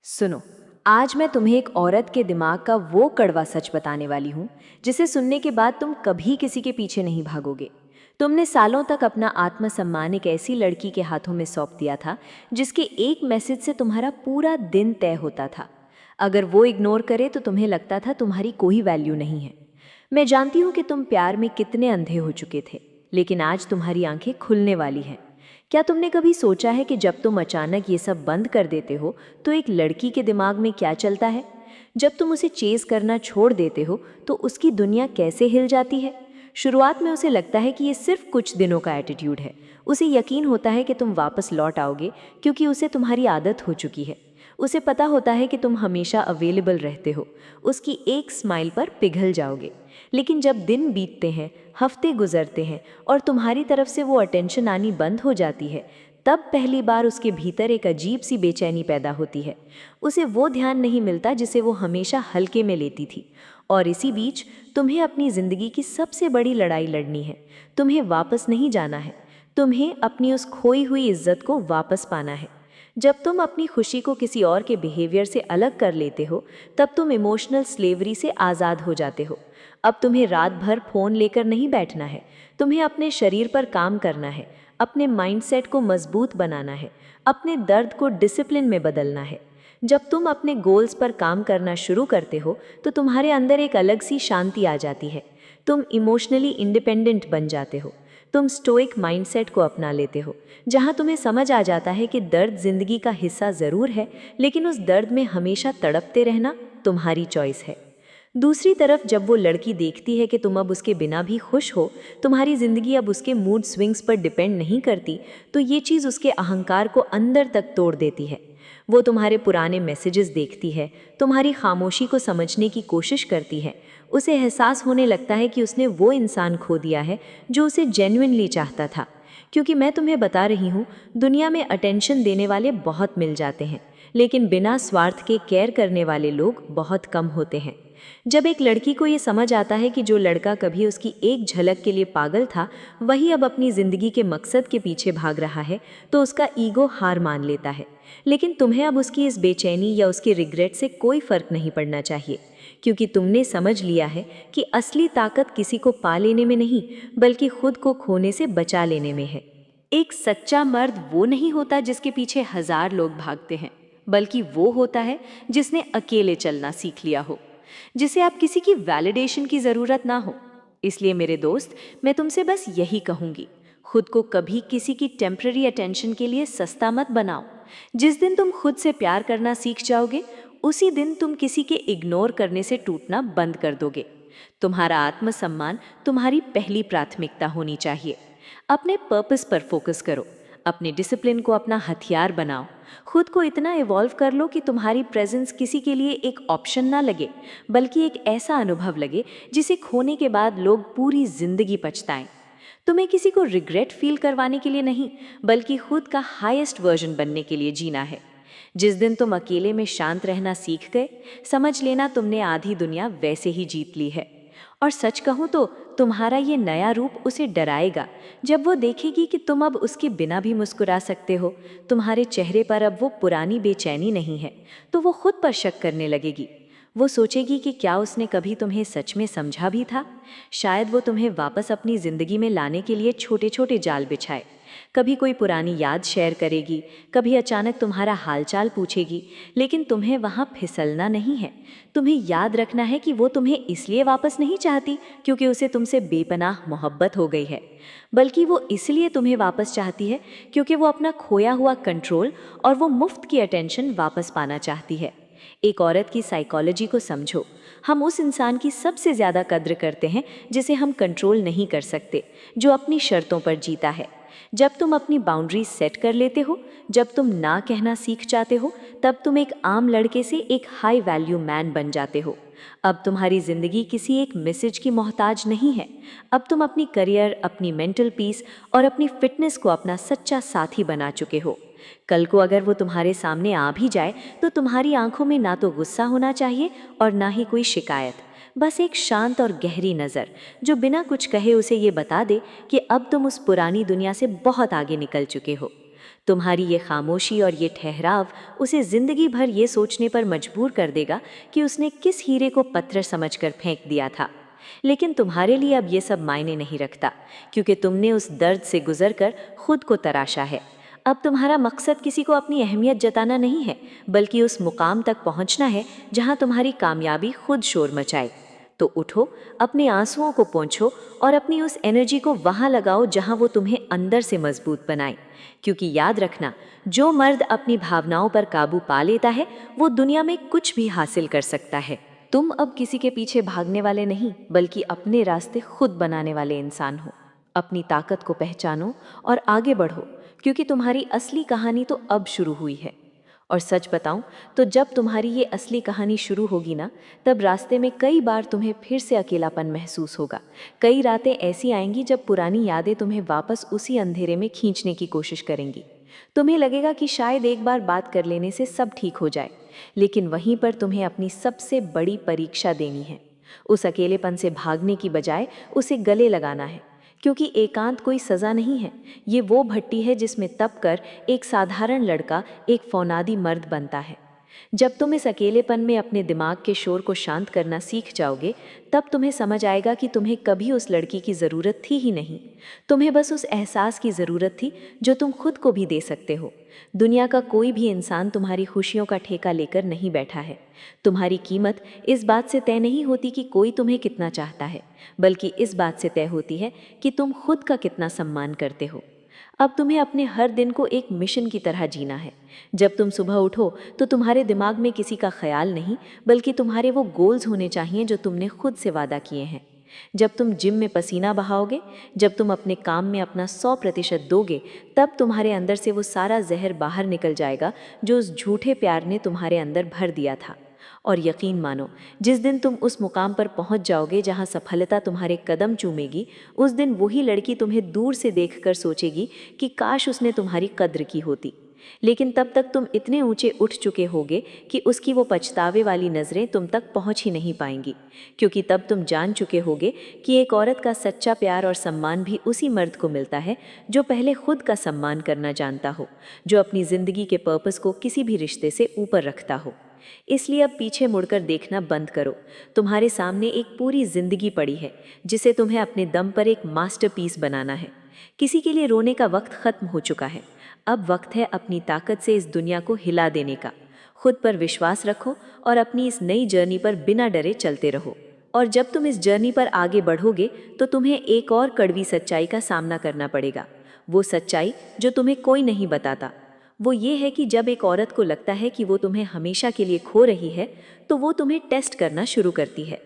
सुनो, आज मैं तुम्हें एक औरत के दिमाग का वो कड़वा सच बताने वाली हूँ जिसे सुनने के बाद तुम कभी किसी के पीछे नहीं भागोगे। तुमने सालों तक अपना आत्मसम्मान एक ऐसी लड़की के हाथों में सौंप दिया था जिसके एक मैसेज से तुम्हारा पूरा दिन तय होता था। अगर वो इग्नोर करे तो तुम्हें लगता था तुम्हारी कोई वैल्यू नहीं है। मैं जानती हूँ कि तुम प्यार में कितने अंधे हो चुके थे, लेकिन आज तुम्हारी आंखें खुलने वाली हैं। क्या तुमने कभी सोचा है कि जब तुम अचानक ये सब बंद कर देते हो तो एक लड़की के दिमाग में क्या चलता है? जब तुम उसे चेज करना छोड़ देते हो तो उसकी दुनिया कैसे हिल जाती है? शुरुआत में उसे लगता है कि ये सिर्फ कुछ दिनों का एटीट्यूड है। उसे यकीन होता है कि तुम वापस लौट आओगे क्योंकि उसे तुम्हारी आदत हो चुकी है। उसे पता होता है कि तुम हमेशा अवेलेबल रहते हो, उसकी एक स्माइल पर पिघल जाओगे। लेकिन जब दिन बीतते हैं, हफ्ते गुजरते हैं और तुम्हारी तरफ से वो अटेंशन आनी बंद हो जाती है, तब पहली बार उसके भीतर एक अजीब सी बेचैनी पैदा होती है। उसे वो ध्यान नहीं मिलता जिसे वो हमेशा हल्के में लेती थी। और इसी बीच तुम्हें अपनी जिंदगी की सबसे बड़ी लड़ाई लड़नी है। तुम्हें वापस नहीं जाना है, तुम्हें अपनी उस खोई हुई इज्जत को वापस पाना है। जब तुम अपनी खुशी को किसी और के बिहेवियर से अलग कर लेते हो, तब तुम इमोशनल स्लेवरी से आज़ाद हो जाते हो। अब तुम्हें रात भर फ़ोन लेकर नहीं बैठना है, तुम्हें अपने शरीर पर काम करना है, अपने माइंडसेट को मजबूत बनाना है, अपने दर्द को डिसिप्लिन में बदलना है। जब तुम अपने गोल्स पर काम करना शुरू करते हो तो तुम्हारे अंदर एक अलग सी शांति आ जाती है। तुम इमोशनली इंडिपेंडेंट बन जाते हो। तुम स्टोइक माइंडसेट को अपना लेते हो, जहां तुम्हें समझ आ जाता है कि दर्द जिंदगी का हिस्सा ज़रूर है, लेकिन उस दर्द में हमेशा तड़पते रहना तुम्हारी चॉइस है। दूसरी तरफ जब वो लड़की देखती है कि तुम अब उसके बिना भी खुश हो, तुम्हारी ज़िंदगी अब उसके मूड स्विंग्स पर डिपेंड नहीं करती, तो ये चीज़ उसके अहंकार को अंदर तक तोड़ देती है। वो तुम्हारे पुराने मैसेजेस देखती है, तुम्हारी खामोशी को समझने की कोशिश करती है। उसे एहसास होने लगता है कि उसने वो इंसान खो दिया है जो उसे जेन्युइनली चाहता था। क्योंकि मैं तुम्हें बता रही हूँ, दुनिया में अटेंशन देने वाले बहुत मिल जाते हैं, लेकिन बिना स्वार्थ के केयर करने वाले लोग बहुत कम होते हैं। जब एक लड़की को ये समझ आता है कि जो लड़का कभी उसकी एक झलक के लिए पागल था, वही अब अपनी ज़िंदगी के मकसद के पीछे भाग रहा है, तो उसका ईगो हार मान लेता है। लेकिन तुम्हें अब उसकी इस बेचैनी या उसके रिग्रेट से कोई फ़र्क नहीं पड़ना चाहिए, क्योंकि तुमने समझ लिया है कि असली ताकत किसी को पा लेने में नहीं, बल्कि खुद को खोने से बचा लेने में है। एक सच्चा मर्द वो नहीं होता जिसके पीछे 1000 लोग भागते हैं, बल्कि वो होता है जिसने अकेले चलना सीख लिया हो, जिसे आप किसी की वैलिडेशन की ज़रूरत ना हो। इसलिए मेरे दोस्त, मैं तुमसे बस यही कहूँगी, खुद को कभी किसी की टेम्पररी अटेंशन के लिए सस्ता मत बनाओ। जिस दिन तुम खुद से प्यार करना सीख जाओगे, उसी दिन तुम किसी के इग्नोर करने से टूटना बंद कर दोगे। तुम्हारा आत्मसम्मान तुम्हारी पहली प्राथमिकता होनी चाहिए। अपने पर्पस पर फोकस करो, अपने डिसिप्लिन को अपना हथियार बनाओ। खुद को इतना इवॉल्व कर लो कि तुम्हारी प्रेजेंस किसी के लिए एक ऑप्शन ना लगे, बल्कि एक ऐसा अनुभव लगे जिसे खोने के बाद लोग पूरी जिंदगी पछताएं। तुम्हें किसी को रिग्रेट फील करवाने के लिए नहीं, बल्कि खुद का हाईएस्ट वर्जन बनने के लिए जीना है। जिस दिन तुम अकेले में शांत रहना सीख गए, समझ लेना तुमने आधी दुनिया वैसे ही जीत ली है। और सच कहूँ तो तुम्हारा ये नया रूप उसे डराएगा। जब वो देखेगी कि तुम अब उसके बिना भी मुस्कुरा सकते हो, तुम्हारे चेहरे पर अब वो पुरानी बेचैनी नहीं है, तो वो खुद पर शक करने लगेगी। वो सोचेगी कि क्या उसने कभी तुम्हें सच में समझा भी था। शायद वो तुम्हें वापस अपनी ज़िंदगी में लाने के लिए छोटे छोटे जाल बिछाए। कभी कोई पुरानी याद शेयर करेगी, कभी अचानक तुम्हारा हालचाल पूछेगी, लेकिन तुम्हें वहाँ फिसलना नहीं है। तुम्हें याद रखना है कि वो तुम्हें इसलिए वापस नहीं चाहती क्योंकि उसे तुमसे बेपनाह मोहब्बत हो गई है, बल्कि वो इसलिए तुम्हें वापस चाहती है क्योंकि वो अपना खोया हुआ कंट्रोल और वो मुफ्त की अटेंशन वापस पाना चाहती है। एक औरत की साइकोलॉजी को समझो। हम उस इंसान की सबसे ज़्यादा कद्र करते हैं जिसे हम कंट्रोल नहीं कर सकते, जो अपनी शर्तों पर जीता है। जब तुम अपनी बाउंड्रीज सेट कर लेते हो, जब तुम ना कहना सीख जाते हो, तब तुम एक आम लड़के से एक हाई वैल्यू मैन बन जाते हो। अब तुम्हारी ज़िंदगी किसी एक मैसेज की मोहताज नहीं है। अब तुम अपनी करियर, अपनी मेंटल पीस और अपनी फिटनेस को अपना सच्चा साथी बना चुके हो। कल को अगर वो तुम्हारे सामने आ भी जाए तो तुम्हारी आंखों में ना तो गुस्सा होना चाहिए और ना ही कोई शिकायत। बस एक शांत और गहरी नज़र जो बिना कुछ कहे उसे ये बता दे कि अब तुम उस पुरानी दुनिया से बहुत आगे निकल चुके हो। तुम्हारी ये खामोशी और ये ठहराव उसे जिंदगी भर ये सोचने पर मजबूर कर देगा कि उसने किस हीरे को पत्थर समझकर फेंक दिया था। लेकिन तुम्हारे लिए अब ये सब मायने नहीं रखता, क्योंकि तुमने उस दर्द से गुजरकर खुद को तराशा है। अब तुम्हारा मकसद किसी को अपनी अहमियत जताना नहीं है, बल्कि उस मुकाम तक पहुंचना है जहां तुम्हारी कामयाबी खुद शोर मचाए। तो उठो, अपने आंसुओं को पोंछो और अपनी उस एनर्जी को वहां लगाओ जहां वो तुम्हें अंदर से मजबूत बनाए। क्योंकि याद रखना, जो मर्द अपनी भावनाओं पर काबू पा लेता है वो दुनिया में कुछ भी हासिल कर सकता है। तुम अब किसी के पीछे भागने वाले नहीं, बल्कि अपने रास्ते खुद बनाने वाले इंसान हो। अपनी ताकत को पहचानो और आगे बढ़ो, क्योंकि तुम्हारी असली कहानी तो अब शुरू हुई है। और सच बताऊं तो जब तुम्हारी ये असली कहानी शुरू होगी ना, तब रास्ते में कई बार तुम्हें फिर से अकेलापन महसूस होगा। कई रातें ऐसी आएंगी जब पुरानी यादें तुम्हें वापस उसी अंधेरे में खींचने की कोशिश करेंगी। तुम्हें लगेगा कि शायद एक बार बात कर लेने से सब ठीक हो जाए, लेकिन वहीं पर तुम्हें अपनी सबसे बड़ी परीक्षा देनी है। उस अकेलेपन से भागने की बजाय उसे गले लगाना है, क्योंकि एकांत कोई सज़ा नहीं है। ये वो भट्टी है जिसमें तप कर एक साधारण लड़का एक फौनादी मर्द बनता है। जब तुम इस अकेलेपन में अपने दिमाग के शोर को शांत करना सीख जाओगे, तब तुम्हें समझ आएगा कि तुम्हें कभी उस लड़की की ज़रूरत थी ही नहीं। तुम्हें बस उस एहसास की ज़रूरत थी जो तुम खुद को भी दे सकते हो। दुनिया का कोई भी इंसान तुम्हारी खुशियों का ठेका लेकर नहीं बैठा है। तुम्हारी कीमत इस बात से तय नहीं होती कि कोई तुम्हें कितना चाहता है, बल्कि इस बात से तय होती है कि तुम खुद का कितना सम्मान करते हो। अब तुम्हें अपने हर दिन को एक मिशन की तरह जीना है। जब तुम सुबह उठो तो तुम्हारे दिमाग में किसी का ख्याल नहीं, बल्कि तुम्हारे वो गोल्स होने चाहिए जो तुमने खुद से वादा किए हैं। जब तुम जिम में पसीना बहाओगे, जब तुम अपने काम में अपना 100% दोगे, तब तुम्हारे अंदर से वो सारा जहर बाहर निकल जाएगा जो उस झूठे प्यार ने तुम्हारे अंदर भर दिया था। और यकीन मानो, जिस दिन तुम उस मुकाम पर पहुंच जाओगे जहां सफलता तुम्हारे कदम चूमेगी, उस दिन वही लड़की तुम्हें दूर से देखकर सोचेगी कि काश उसने तुम्हारी कद्र की होती। लेकिन तब तक तुम इतने ऊंचे उठ चुके होगे कि उसकी वो पछतावे वाली नज़रें तुम तक पहुंच ही नहीं पाएंगी, क्योंकि तब तुम जान चुके होगे कि एक औरत का सच्चा प्यार और सम्मान भी उसी मर्द को मिलता है जो पहले खुद का सम्मान करना जानता हो, जो अपनी ज़िंदगी के पर्पस को किसी भी रिश्ते से ऊपर रखता हो। इसलिए अब पीछे मुड़कर देखना बंद करो। तुम्हारे सामने एक पूरी जिंदगी पड़ी है जिसे तुम्हें अपने दम पर एक मास्टरपीस बनाना है। किसी के लिए रोने का वक्त खत्म हो चुका है। अब वक्त है अपनी ताकत से इस दुनिया को हिला देने का। खुद पर विश्वास रखो और अपनी इस नई जर्नी पर बिना डरे चलते रहो। और जब तुम इस जर्नी पर आगे बढ़ोगे तो तुम्हें एक और कड़वी सच्चाई का सामना करना पड़ेगा। वो सच्चाई जो तुम्हें कोई नहीं बताता, वो ये है कि जब एक औरत को लगता है कि वो तुम्हें हमेशा के लिए खो रही है, तो वो तुम्हें टेस्ट करना शुरू करती है।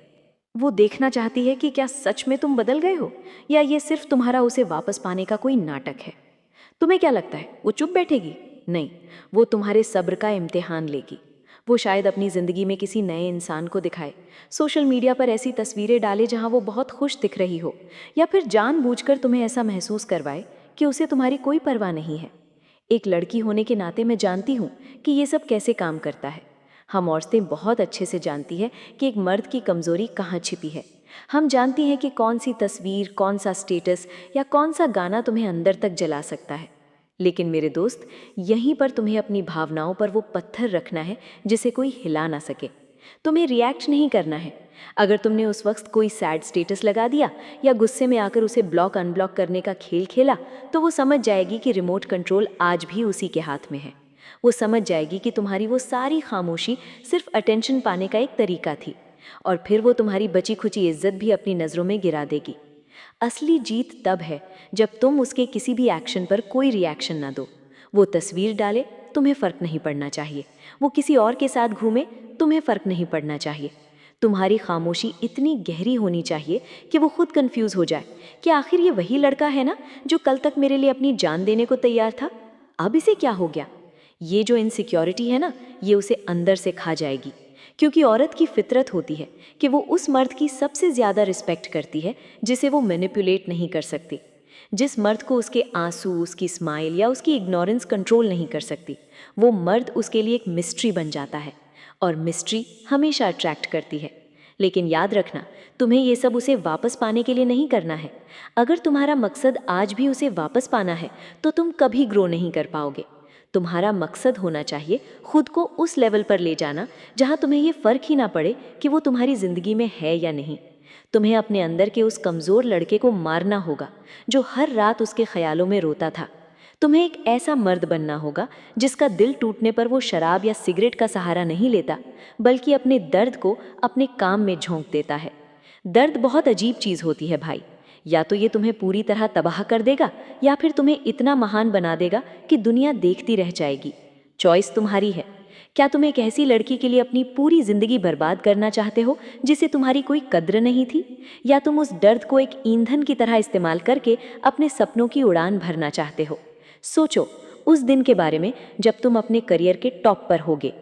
वो देखना चाहती है कि क्या सच में तुम बदल गए हो, या ये सिर्फ तुम्हारा उसे वापस पाने का कोई नाटक है। तुम्हें क्या लगता है वो चुप बैठेगी? नहीं, वो तुम्हारे सब्र का इम्तिहान लेगी। वो शायद अपनी ज़िंदगी में किसी नए इंसान को दिखाए, सोशल मीडिया पर ऐसी तस्वीरें डाले जहां वो बहुत खुश दिख रही हो, या फिर जानबूझकर तुम्हें ऐसा महसूस करवाए कि उसे तुम्हारी कोई परवाह नहीं है। एक लड़की होने के नाते मैं जानती हूँ कि ये सब कैसे काम करता है। हम औरतें बहुत अच्छे से जानती है कि एक मर्द की कमज़ोरी कहाँ छिपी है। हम जानती हैं कि कौन सी तस्वीर, कौन सा स्टेटस या कौन सा गाना तुम्हें अंदर तक जला सकता है। लेकिन मेरे दोस्त, यहीं पर तुम्हें अपनी भावनाओं पर वो पत्थर रखना है जिसे कोई हिला ना सके। तुम्हें रिएक्ट नहीं करना है। अगर तुमने उस वक्त कोई सैड स्टेटस लगा दिया या गुस्से में आकर उसे ब्लॉक अनब्लॉक करने का खेल खेला, तो वो समझ जाएगी कि रिमोट कंट्रोल आज भी उसी के हाथ में है। वो समझ जाएगी कि तुम्हारी वो सारी खामोशी सिर्फ अटेंशन पाने का एक तरीका थी, और फिर वो तुम्हारी बची खुची इज्जत भी अपनी नज़रों में गिरा देगी। असली जीत तब है जब तुम उसके किसी भी एक्शन पर कोई रिएक्शन ना दो। वो तस्वीर डाले, तुम्हें फ़र्क नहीं पड़ना चाहिए। वो किसी और के साथ घूमे, तुम्हें फ़र्क नहीं पड़ना चाहिए। तुम्हारी खामोशी इतनी गहरी होनी चाहिए कि वो खुद कंफ्यूज हो जाए कि आखिर ये वही लड़का है ना जो कल तक मेरे लिए अपनी जान देने को तैयार था, अब इसे क्या हो गया। ये जो इनसिक्योरिटी है ना, ये उसे अंदर से खा जाएगी, क्योंकि औरत की फितरत होती है कि वो उस मर्द की सबसे ज़्यादा रिस्पेक्ट करती है जिसे वो मैनिपुलेट नहीं कर सकती। जिस मर्द को उसके आंसू, उसकी स्माइल या उसकी इग्नोरेंस कंट्रोल नहीं कर सकती, वो मर्द उसके लिए एक मिस्ट्री बन जाता है, और मिस्ट्री हमेशा अट्रैक्ट करती है। लेकिन याद रखना, तुम्हें ये सब उसे वापस पाने के लिए नहीं करना है। अगर तुम्हारा मकसद आज भी उसे वापस पाना है तो तुम कभी ग्रो नहीं कर पाओगे। तुम्हारा मकसद होना चाहिए खुद को उस लेवल पर ले जाना जहां तुम्हें ये फर्क ही ना पड़े कि वो तुम्हारी जिंदगी में है या नहीं। तुम्हें अपने अंदर के उस कमजोर लड़के को मारना होगा जो हर रात उसके ख्यालों में रोता था। तुम्हें एक ऐसा मर्द बनना होगा जिसका दिल टूटने पर वो शराब या सिगरेट का सहारा नहीं लेता, बल्कि अपने दर्द को अपने काम में झोंक देता है। दर्द बहुत अजीब चीज होती है भाई। या तो ये तुम्हें पूरी तरह तबाह कर देगा या फिर तुम्हें इतना महान बना देगा कि दुनिया देखती रह जाएगी। चॉइस तुम्हारी है। क्या तुम एक ऐसी लड़की के लिए अपनी पूरी जिंदगी बर्बाद करना चाहते हो जिसे तुम्हारी कोई कद्र नहीं थी, या तुम उस दर्द को एक ईंधन की तरह इस्तेमाल करके अपने सपनों की उड़ान भरना चाहते हो? सोचो उस दिन के बारे में जब तुम अपने करियर के टॉप पर होगे।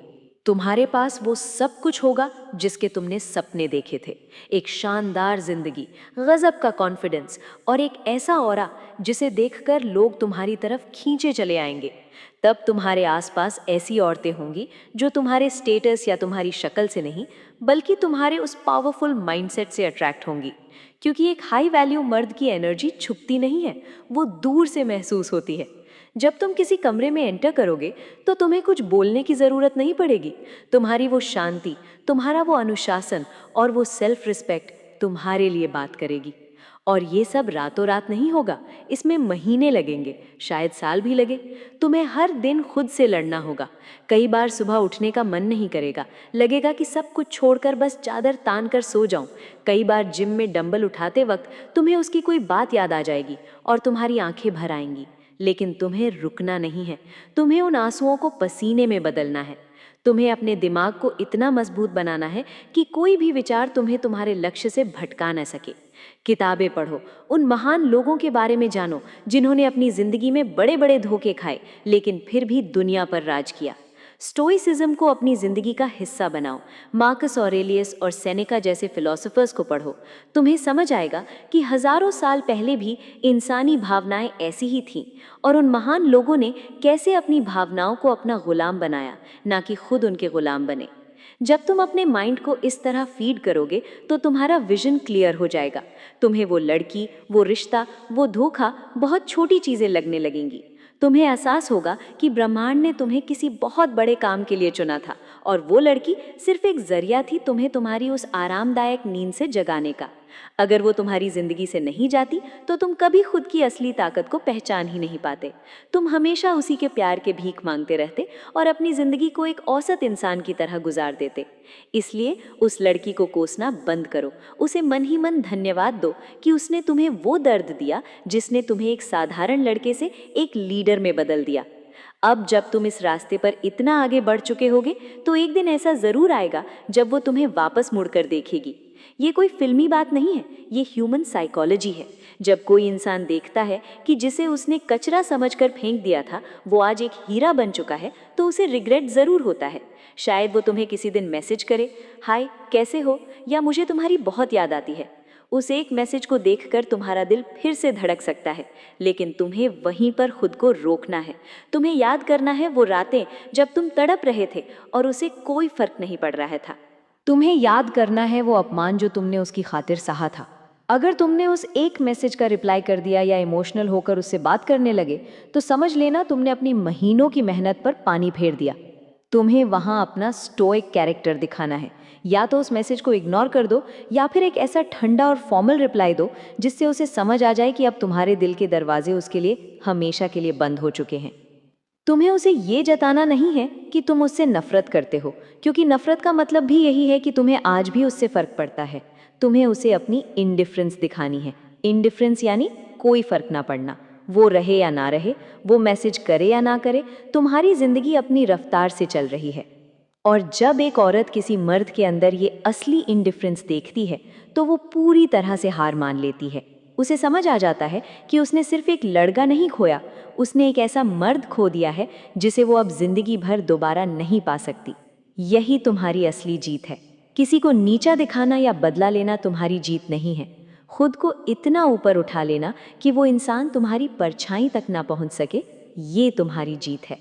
तुम्हारे पास वो सब कुछ होगा जिसके तुमने सपने देखे थे। एक शानदार जिंदगी, गजब का कॉन्फिडेंस और एक ऐसा ऑरा जिसे देखकर लोग तुम्हारी तरफ खींचे चले आएंगे। तब तुम्हारे आसपास ऐसी औरतें होंगी जो तुम्हारे स्टेटस या तुम्हारी शक्ल से नहीं, बल्कि तुम्हारे उस पावरफुल माइंडसेट से अट्रैक्ट होंगी। क्योंकि एक हाई वैल्यू मर्द की एनर्जी छुपती नहीं है, वो दूर से महसूस होती है। जब तुम किसी कमरे में एंटर करोगे तो तुम्हें कुछ बोलने की ज़रूरत नहीं पड़ेगी। तुम्हारी वो शांति, तुम्हारा वो अनुशासन और वो सेल्फ रिस्पेक्ट तुम्हारे लिए बात करेगी। और ये सब रातों रात नहीं होगा, इसमें महीने लगेंगे, शायद साल भी लगे। तुम्हें हर दिन खुद से लड़ना होगा। कई बार सुबह उठने का मन नहीं करेगा, लगेगा कि सब कुछ छोड़कर बस चादर तान कर सो जाऊं। कई बार जिम में डंबल उठाते वक्त तुम्हें उसकी कोई बात याद आ जाएगी और तुम्हारी आंखें भर आएंगी। लेकिन तुम्हें रुकना नहीं है, तुम्हें उन आंसुओं को पसीने में बदलना है। तुम्हें अपने दिमाग को इतना मजबूत बनाना है कि कोई भी विचार तुम्हें तुम्हारे लक्ष्य से भटका न सके। किताबें पढ़ो, उन महान लोगों के बारे में जानो जिन्होंने अपनी जिंदगी में बड़े बड़े धोखे खाए लेकिन फिर भी दुनिया पर राज किया। स्टोइसिज्म को अपनी जिंदगी का हिस्सा बनाओ। मार्कस ऑरेलियस और सेनेका जैसे फिलोसोफर्स को पढ़ो। तुम्हें समझ आएगा कि हजारों साल पहले भी इंसानी भावनाएं ऐसी ही थीं और उन महान लोगों ने कैसे अपनी भावनाओं को अपना गुलाम बनाया, ना कि खुद उनके गुलाम बने। जब तुम अपने माइंड को इस तरह फीड करोगे तो तुम्हारा विजन क्लियर हो जाएगा। तुम्हें वो लड़की, वो रिश्ता, वो धोखा बहुत छोटी चीजें लगने लगेंगी। तुम्हें एहसास होगा कि ब्रह्मांड ने तुम्हें किसी बहुत बड़े काम के लिए चुना था और वो लड़की सिर्फ एक जरिया थी तुम्हें तुम्हारी उस आरामदायक नींद से जगाने का। अगर वो तुम्हारी जिंदगी से नहीं जाती तो तुम कभी खुद की असली ताकत को पहचान ही नहीं पाते। तुम हमेशा उसी के प्यार के भीख मांगते रहते और अपनी जिंदगी को एक औसत इंसान की तरह गुजार देते। इसलिए उस लड़की को कोसना बंद करो। उसे मन ही मन धन्यवाद दो कि उसने तुम्हें वो दर्द दिया जिसने तुम्हें एक साधारण लड़के से एक लीडर में बदल दिया। अब जब तुम इस रास्ते पर इतना आगे बढ़ चुके होगे तो एक दिन ऐसा जरूर आएगा जब वो तुम्हें वापस मुड़कर देखेगी। ये कोई फिल्मी बात नहीं है, ये ह्यूमन साइकोलॉजी है। जब कोई इंसान देखता है कि जिसे उसने कचरा समझकर फेंक दिया था वो आज एक हीरा बन चुका है तो उसे रिग्रेट जरूर होता है। शायद वो तुम्हें किसी दिन मैसेज करे, हाय कैसे हो, या मुझे तुम्हारी बहुत याद आती है। उस एक मैसेज को देखकर तुम्हारा दिल फिर से धड़क सकता है, लेकिन तुम्हें वहीं पर खुद को रोकना है। तुम्हें याद करना है वो रातें जब तुम तड़प रहे थे और उसे कोई फर्क नहीं पड़ रहा था। तुम्हें याद करना है वो अपमान जो तुमने उसकी खातिर सहा था। अगर तुमने उस एक मैसेज का रिप्लाई कर दिया या इमोशनल होकर उससे बात करने लगे तो समझ लेना तुमने अपनी महीनों की मेहनत पर पानी फेर दिया। तुम्हें वहां अपना स्टोइक कैरेक्टर दिखाना है। या तो उस मैसेज को इग्नोर कर दो या फिर एक ऐसा ठंडा और फॉर्मल रिप्लाई दो जिससे उसे समझ आ जाए कि अब तुम्हारे दिल के दरवाजे उसके लिए हमेशा के लिए बंद हो चुके हैं। तुम्हें उसे ये जताना नहीं है कि तुम उससे नफरत करते हो, क्योंकि नफरत का मतलब भी यही है कि तुम्हें आज भी उससे फर्क पड़ता है। तुम्हें उसे अपनी इंडिफरेंस दिखानी है। इंडिफरेंस यानी कोई फर्क ना पड़ना। वो रहे या ना रहे, वो मैसेज करे या ना करे, तुम्हारी जिंदगी अपनी रफ्तार से चल रही है। और जब एक औरत किसी मर्द के अंदर ये असली इंडिफरेंस देखती है तो वो पूरी तरह से हार मान लेती है। उसे समझ आ जाता है कि उसने सिर्फ एक लड़का नहीं खोया, उसने एक ऐसा मर्द खो दिया है जिसे वो अब जिंदगी भर दोबारा नहीं पा सकती। यही तुम्हारी असली जीत है। किसी को नीचा दिखाना या बदला लेना तुम्हारी जीत नहीं है। खुद को इतना ऊपर उठा लेना कि वो इंसान तुम्हारी परछाई तक ना पहुंच सके, ये तुम्हारी जीत है।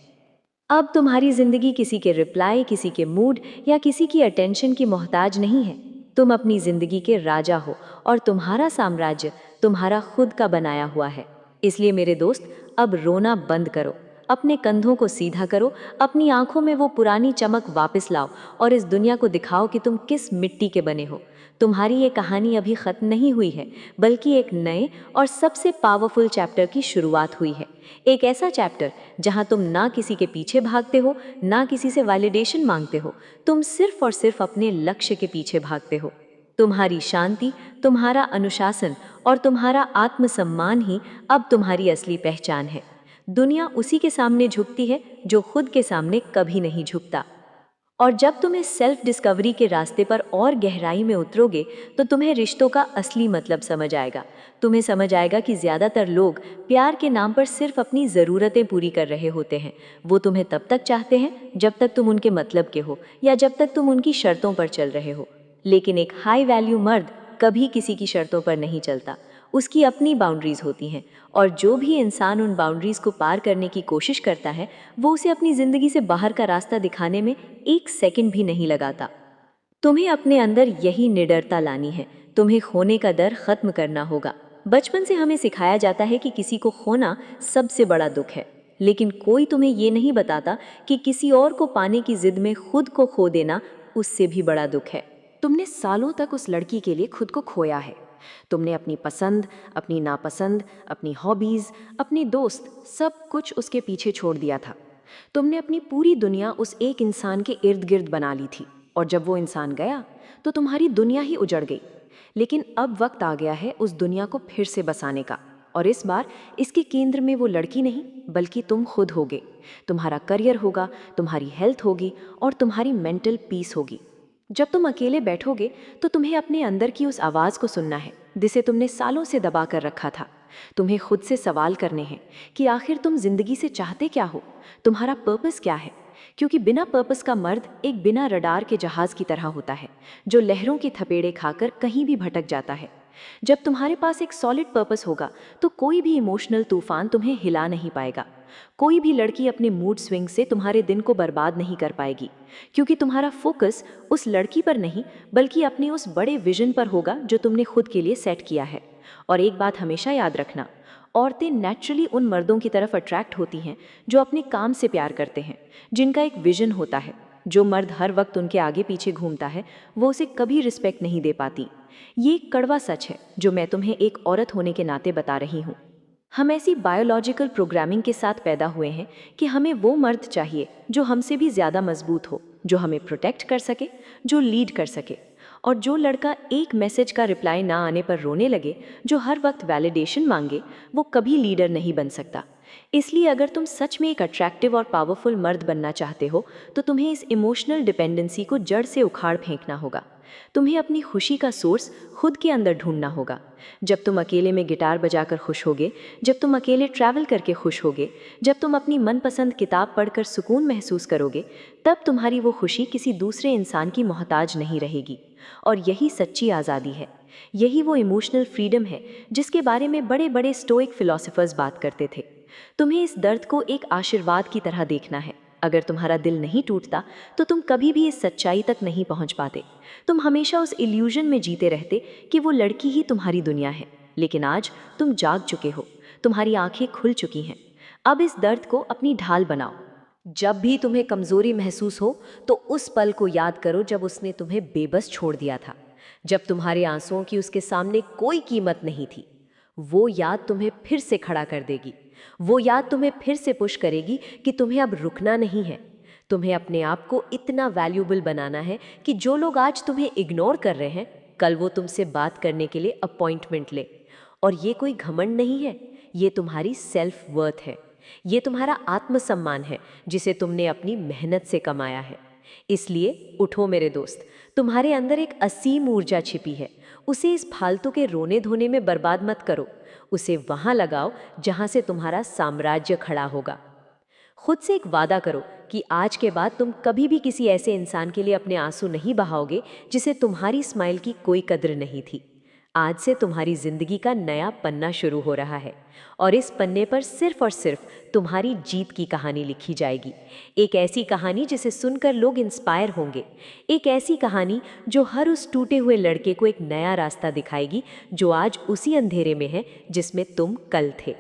अब तुम्हारी जिंदगी किसी के रिप्लाई, किसी के मूड या किसी की अटेंशन की मोहताज नहीं है। तुम अपनी जिंदगी के राजा हो और तुम्हारा साम्राज्य तुम्हारा खुद का बनाया हुआ है। इसलिए मेरे दोस्त, अब रोना बंद करो, अपने कंधों को सीधा करो, अपनी आंखों में वो पुरानी चमक वापस लाओ और इस दुनिया को दिखाओ कि तुम किस मिट्टी के बने हो। तुम्हारी ये कहानी अभी खत्म नहीं हुई है, बल्कि एक नए और सबसे पावरफुल चैप्टर की शुरुआत हुई है। एक ऐसा चैप्टर जहां तुम ना किसी के पीछे भागते हो, ना किसी से वैलिडेशन मांगते हो, तुम सिर्फ और सिर्फ अपने लक्ष्य के पीछे भागते हो। तुम्हारी शांति, तुम्हारा अनुशासन और तुम्हारा आत्मसम्मान ही अब तुम्हारी असली पहचान है। दुनिया उसी के सामने झुकती है जो खुद के सामने कभी नहीं झुकता। और जब तुम इस सेल्फ डिस्कवरी के रास्ते पर और गहराई में उतरोगे तो तुम्हें रिश्तों का असली मतलब समझ आएगा। तुम्हें समझ आएगा कि ज़्यादातर लोग प्यार के नाम पर सिर्फ अपनी ज़रूरतें पूरी कर रहे होते हैं। वो तुम्हें तब तक चाहते हैं जब तक तुम उनके मतलब के हो या जब तक तुम उनकी शर्तों पर चल रहे हो। लेकिन एक हाई वैल्यू मर्द कभी किसी की शर्तों पर नहीं चलता। उसकी अपनी बाउंड्रीज होती हैं और जो भी इंसान उन बाउंड्रीज को पार करने की कोशिश करता है वो उसे अपनी ज़िंदगी से बाहर का रास्ता दिखाने में एक सेकंड भी नहीं लगाता। तुम्हें अपने अंदर यही निडरता लानी है। तुम्हें खोने का डर खत्म करना होगा। बचपन से हमें सिखाया जाता है कि किसी को खोना सबसे बड़ा दुख है, लेकिन कोई तुम्हें ये नहीं बताता कि किसी और को पाने की जिद में खुद को खो देना उससे भी बड़ा दुख है। तुमने सालों तक उस लड़की के लिए खुद को खोया है। तुमने अपनी पसंद, अपनी नापसंद, अपनी हॉबीज, अपने दोस्त, सब कुछ उसके पीछे छोड़ दिया था। तुमने अपनी पूरी दुनिया उस एक इंसान के इर्द गिर्द बना ली थी और जब वो इंसान गया तो तुम्हारी दुनिया ही उजड़ गई। लेकिन अब वक्त आ गया है उस दुनिया को फिर से बसाने का, और इस बार इसके केंद्र में वो लड़की नहीं बल्कि तुम खुद होगे। तुम्हारा करियर होगा, तुम्हारी हेल्थ होगी और तुम्हारी मेंटल पीस होगी। जब तुम अकेले बैठोगे तो तुम्हें अपने अंदर की उस आवाज़ को सुनना है जिसे तुमने सालों से दबा कर रखा था। तुम्हें खुद से सवाल करने हैं कि आखिर तुम जिंदगी से चाहते क्या हो, तुम्हारा पर्पस क्या है। क्योंकि बिना पर्पस का मर्द एक बिना रडार के जहाज की तरह होता है जो लहरों के थपेड़े खाकर कहीं भी भटक जाता है। जब तुम्हारे पास एक सॉलिड पर्पस होगा तो कोई भी इमोशनल तूफान तुम्हें हिला नहीं पाएगा। कोई भी लड़की अपने मूड स्विंग से तुम्हारे दिन को बर्बाद नहीं कर पाएगी, क्योंकि तुम्हारा फोकस उस लड़की पर नहीं बल्कि अपने उस बड़े विजन पर होगा जो तुमने खुद के लिए सेट किया है। और एक बात हमेशा याद रखना, औरतें नेचुरली उन मर्दों की तरफ अट्रैक्ट होती हैं जो अपने काम से प्यार करते हैं, जिनका एक विजन होता है। जो मर्द हर वक्त उनके आगे पीछे घूमता है वो उसे कभी रिस्पेक्ट नहीं दे पाती। ये एक कड़वा सच है जो मैं तुम्हें एक औरत होने के नाते बता रही हूँ। हम ऐसी बायोलॉजिकल प्रोग्रामिंग के साथ पैदा हुए हैं कि हमें वो मर्द चाहिए जो हमसे भी ज़्यादा मजबूत हो, जो हमें प्रोटेक्ट कर सके, जो लीड कर सके। और जो लड़का एक मैसेज का रिप्लाई ना आने पर रोने लगे, जो हर वक्त वैलिडेशन मांगे, वो कभी लीडर नहीं बन सकता। इसलिए अगर तुम सच में एक अट्रैक्टिव और पावरफुल मर्द बनना चाहते हो तो तुम्हें इस इमोशनल डिपेंडेंसी को जड़ से उखाड़ फेंकना होगा। तुम्हें अपनी खुशी का सोर्स खुद के अंदर ढूंढना होगा। जब तुम अकेले में गिटार बजाकर खुश होगे, जब तुम अकेले ट्रैवल करके खुश होगे, जब तुम अपनी मनपसंद किताब पढ़कर सुकून महसूस करोगे, तब तुम्हारी वो खुशी किसी दूसरे इंसान की मोहताज नहीं रहेगी। और यही सच्ची आज़ादी है। यही वो इमोशनल फ्रीडम है जिसके बारे में बड़े बड़े स्टोइक फिलोसोफर्स बात करते थे। तुम्हें इस दर्द को एक आशीर्वाद की तरह देखना है। अगर तुम्हारा दिल नहीं टूटता तो तुम कभी भी इस सच्चाई तक नहीं पहुंच पाते। तुम हमेशा उस इल्यूजन में जीते रहते कि वो लड़की ही तुम्हारी दुनिया है। लेकिन आज तुम जाग चुके हो, तुम्हारी आंखें खुल चुकी हैं। अब इस दर्द को अपनी ढाल बनाओ। जब भी तुम्हें कमजोरी महसूस हो तो उस पल को याद करो जब उसने तुम्हें बेबस छोड़ दिया था, जब तुम्हारे आंसुओं की उसके सामने कोई कीमत नहीं थी। वो याद तुम्हें फिर से खड़ा कर देगी। वो याद तुम्हें फिर से पुश करेगी कि तुम्हें अब रुकना नहीं है। तुम्हें अपने आप को इतना वैल्यूबल बनाना है कि जो लोग आज तुम्हें इग्नोर कर रहे हैं, कल वो तुमसे बात करने के लिए अपॉइंटमेंट ले। और ये कोई घमंड नहीं है, ये तुम्हारी सेल्फ वर्थ है। ये तुम्हारा आत्मसम्मान है जिसे तुमने अपनी मेहनत से कमाया है। इसलिए उठो मेरे दोस्त, तुम्हारे अंदर एक असीम ऊर्जा छिपी है। उसे इस फालतू के रोने धोने में बर्बाद मत करो। उसे वहां लगाओ जहां से तुम्हारा साम्राज्य खड़ा होगा। खुद से एक वादा करो कि आज के बाद तुम कभी भी किसी ऐसे इंसान के लिए अपने आंसू नहीं बहाओगे जिसे तुम्हारी स्माइल की कोई कद्र नहीं थी। आज से तुम्हारी जिंदगी का नया पन्ना शुरू हो रहा है और इस पन्ने पर सिर्फ और सिर्फ तुम्हारी जीत की कहानी लिखी जाएगी। एक ऐसी कहानी जिसे सुनकर लोग इंस्पायर होंगे, एक ऐसी कहानी जो हर उस टूटे हुए लड़के को एक नया रास्ता दिखाएगी जो आज उसी अंधेरे में है जिसमें तुम कल थे।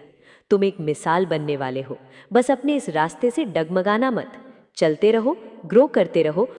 तुम एक मिसाल बनने वाले हो, बस अपने इस रास्ते से डगमगाना मत। चलते रहो, ग्रो करते रहो